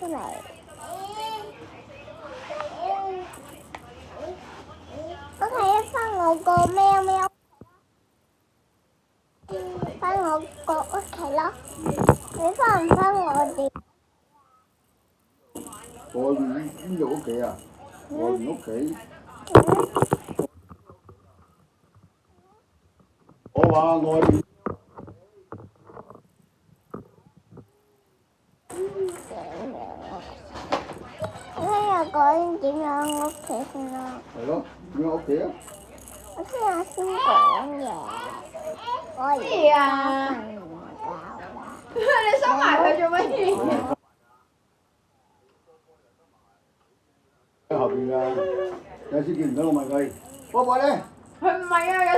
出嚟。我睇翻我個喵喵，翻我個屋企咯。你翻唔翻我哋？外面邊度屋企啊？外面屋企。我話外面。我聽日講點樣屋企先啦。係咯，點樣屋企啊？我聽日先講嘢。我而家瞓覺啦。你收埋佢做乜嘢？喺後邊㗎，有時見唔到我問佢，波波咧。佢唔係啊，有